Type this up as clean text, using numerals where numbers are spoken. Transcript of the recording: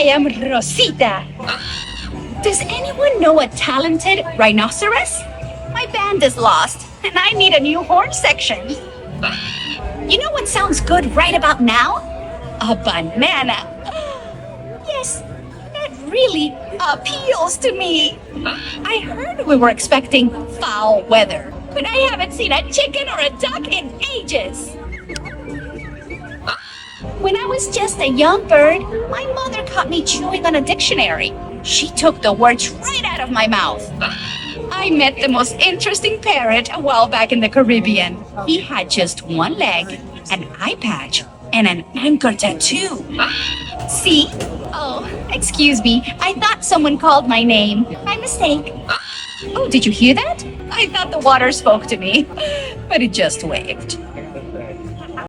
I am Rosita. Does anyone know a talented rhinoceros? My band is lost, and I need a new horn section. You know what sounds good right about now? A banana. Yes, that really appeals to me. I heard we were expecting foul weather, but I haven't seen a chicken or a duck in ages. When I was just a young bird, my mother caught me chewing on a dictionary. She took the words right out of my mouth. I met the most interesting parrot a while back in the Caribbean. He had just one leg, an eye patch, and an anchor tattoo. See? Oh, excuse me. I thought someone called my name. My mistake. Oh, did you hear that? I thought the water spoke to me, but it just waved.